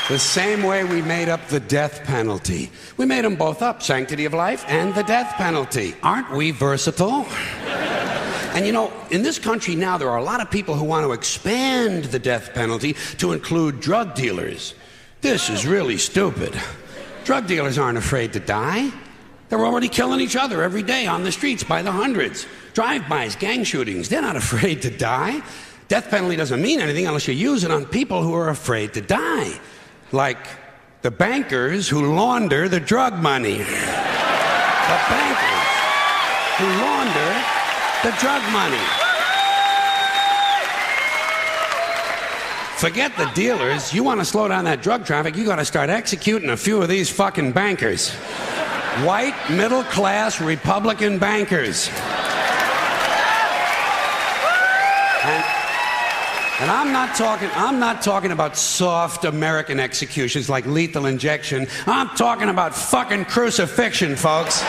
The same way we made up the death penalty. We made them both up, sanctity of life and the death penalty. Aren't we versatile? And you know, in this country now, there are a lot of people who want to expand the death penalty to include drug dealers. This is really stupid. Drug dealers aren't afraid to die. They're already killing each other every day on the streets by the hundreds. Drive-bys, gang shootings, they're not afraid to die. Death penalty doesn't mean anything unless you use it on people who are afraid to die. Like the bankers who launder the drug money. The bankers who launder the drug money. Forget the dealers. You want to slow down that drug traffic, you got to start executing a few of these fucking bankers. White, middle-class Republican bankers. And I'm not talking about soft American executions like lethal injection. I'm talking about fucking crucifixion, folks.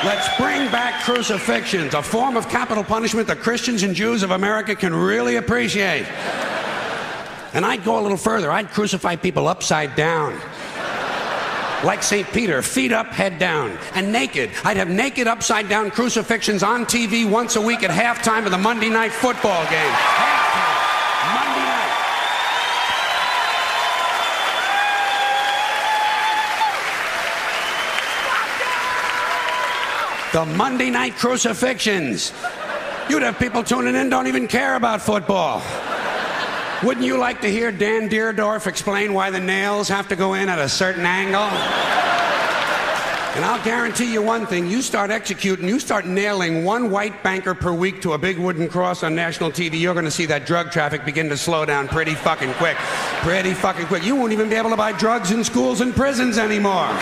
Let's bring back crucifixions, a form of capital punishment that Christians and Jews of America can really appreciate. And I'd go a little further. I'd crucify people upside down. Like St. Peter, feet up, head down, and naked. I'd have naked upside-down crucifixions on TV once a week at halftime of the Monday Night Football game. Halftime, Monday night. The Monday Night Crucifixions. You'd have people tuning in, don't even care about football. Wouldn't you like to hear Dan Deerdorf explain why the nails have to go in at a certain angle? And I'll guarantee you one thing, you start executing, you start nailing one white banker per week to a big wooden cross on national TV, you're going to see that drug traffic begin to slow down pretty fucking quick. Pretty fucking quick. You won't even be able to buy drugs in schools and prisons anymore.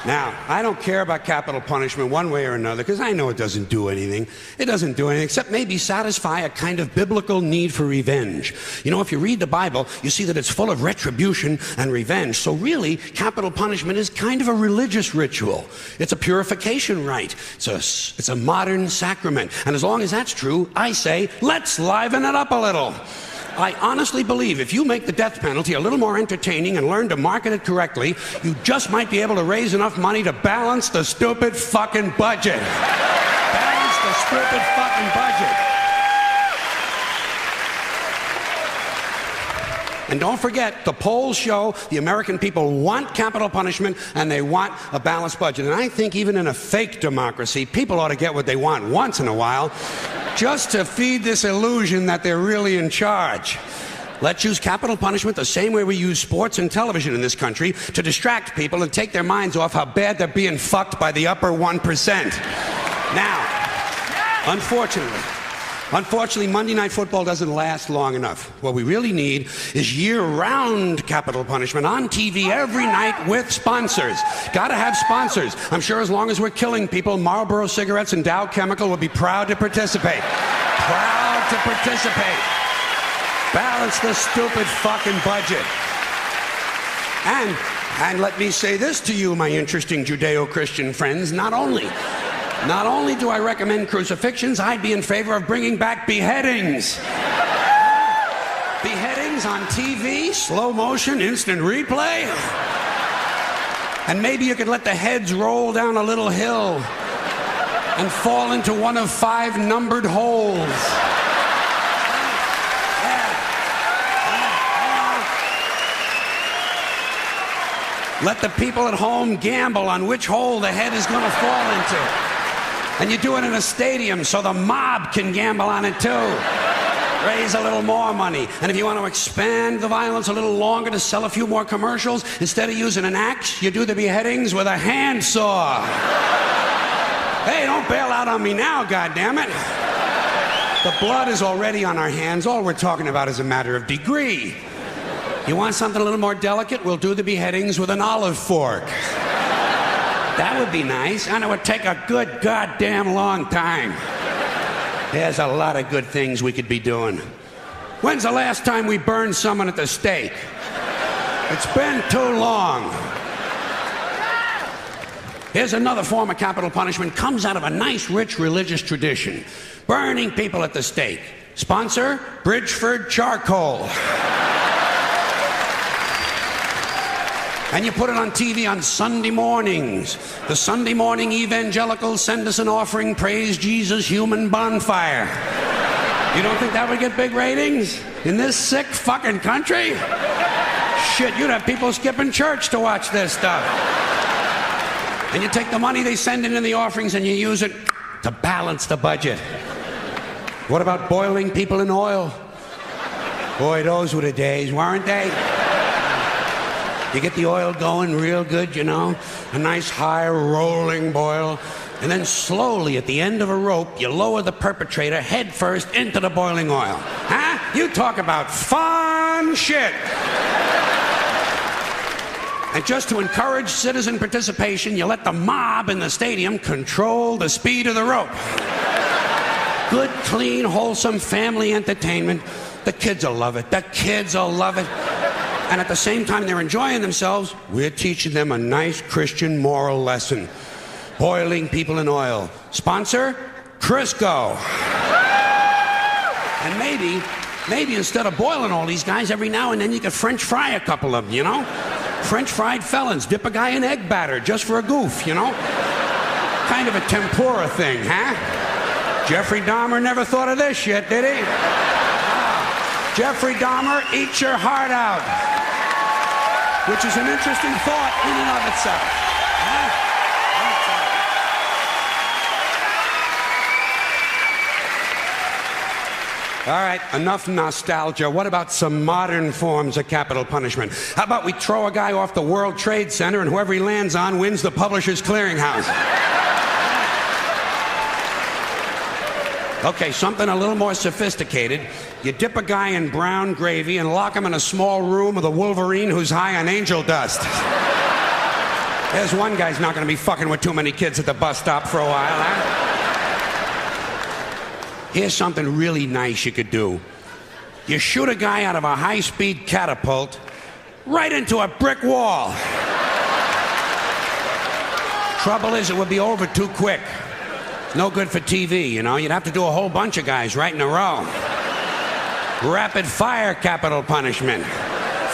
Now, I don't care about capital punishment one way or another because I know it doesn't do anything. It doesn't do anything except maybe satisfy a kind of biblical need for revenge. You know, if you read the Bible, you see that it's full of retribution and revenge. So really, capital punishment is kind of a religious ritual. It's a purification rite. It's a modern sacrament. And as long as that's true, I say, let's liven it up a little. I honestly believe if you make the death penalty a little more entertaining and learn to market it correctly, you just might be able to raise enough money to balance the stupid fucking budget. Balance the stupid fucking budget. And don't forget, the polls show the American people want capital punishment and they want a balanced budget. And I think even in a fake democracy, people ought to get what they want once in a while, just to feed this illusion that they're really in charge. Let's use capital punishment the same way we use sports and television in this country to distract people and take their minds off how bad they're being fucked by the upper 1%. Now, unfortunately, Monday Night Football doesn't last long enough. What we really need is year-round capital punishment on TV every night with sponsors. Gotta have sponsors. I'm sure as long as we're killing people, Marlboro Cigarettes and Dow Chemical will be proud to participate. Proud to participate. Balance the stupid fucking budget. And let me say this to you, my interesting Judeo-Christian friends, not only do I recommend crucifixions, I'd be in favor of bringing back beheadings. Beheadings on TV, slow motion, instant replay. And maybe you could let the heads roll down a little hill and fall into one of 5 numbered holes. Let the people at home gamble on which hole the head is going to fall into. And you do it in a stadium so the mob can gamble on it too. Raise a little more money. And if you want to expand the violence a little longer to sell a few more commercials, instead of using an axe, you do the beheadings with a handsaw. Hey, don't bail out on me now, goddammit. The blood is already on our hands. All we're talking about is a matter of degree. You want something a little more delicate? We'll do the beheadings with an olive fork. That would be nice, and it would take a good goddamn long time. There's a lot of good things we could be doing. When's the last time we burned someone at the stake? It's been too long. Here's another form of capital punishment. Comes out of a nice, rich religious tradition. Burning people at the stake. Sponsor, Bridgeford Charcoal. And you put it on TV on Sunday mornings. The Sunday morning evangelicals send us an offering, praise Jesus, human bonfire. You don't think that would get big ratings in this sick fucking country? Shit, you'd have people skipping church to watch this stuff. And you take the money they send in the offerings and you use it to balance the budget. What about boiling people in oil? Boy, those were the days, weren't they? You get the oil going real good, you know, a nice high rolling boil, and then slowly at the end of a rope, you lower the perpetrator head first into the boiling oil. Huh? You talk about fun shit. And just to encourage citizen participation, you let the mob in the stadium control the speed of the rope. Good, clean, wholesome family entertainment. The kids will love it. The kids will love it. And at the same time they're enjoying themselves, we're teaching them a nice Christian moral lesson. Boiling people in oil. Sponsor? Crisco. And maybe instead of boiling all these guys, every now and then you could French fry a couple of them, you know? French fried felons. Dip a guy in egg batter just for a goof, you know? Kind of a tempura thing, huh? Jeffrey Dahmer never thought of this shit, did he? Jeffrey Dahmer, eat your heart out. Which is an interesting thought in and of itself. Huh? All right, enough nostalgia. What about some modern forms of capital punishment? How about we throw a guy off the World Trade Center and whoever he lands on wins the Publishers Clearinghouse? Okay, something a little more sophisticated. You dip a guy in brown gravy and lock him in a small room with a Wolverine who's high on angel dust. There's one guy's not going to be fucking with too many kids at the bus stop for a while, huh? Here's something really nice you could do. You shoot a guy out of a high-speed catapult right into a brick wall. Trouble is, it would be over too quick. No good for TV, you know. You'd have to do a whole bunch of guys right in a row. Rapid fire capital punishment.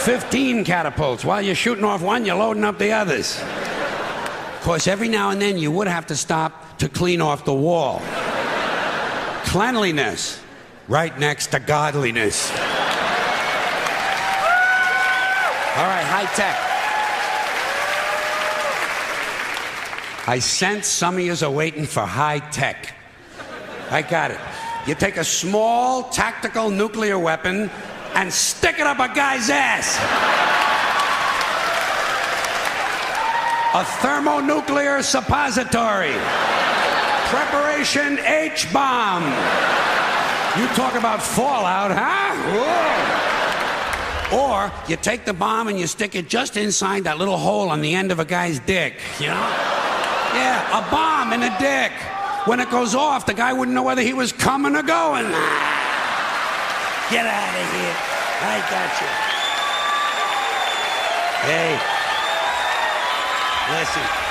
15 catapults. While you're shooting off one, you're loading up the others. Of course, every now and then you would have to stop to clean off the wall. Cleanliness, right next to godliness. All right, high tech. I sense some of yous are waiting for high tech. I got it. You take a small tactical nuclear weapon and stick it up a guy's ass. A thermonuclear suppository. Preparation H-bomb. You talk about fallout, huh? Whoa. Or you take the bomb and you stick it just inside that little hole on the end of a guy's dick, you know? Yeah, a bomb in a dick. When it goes off, the guy wouldn't know whether he was coming or going. Get out of here. I got you. Hey, listen.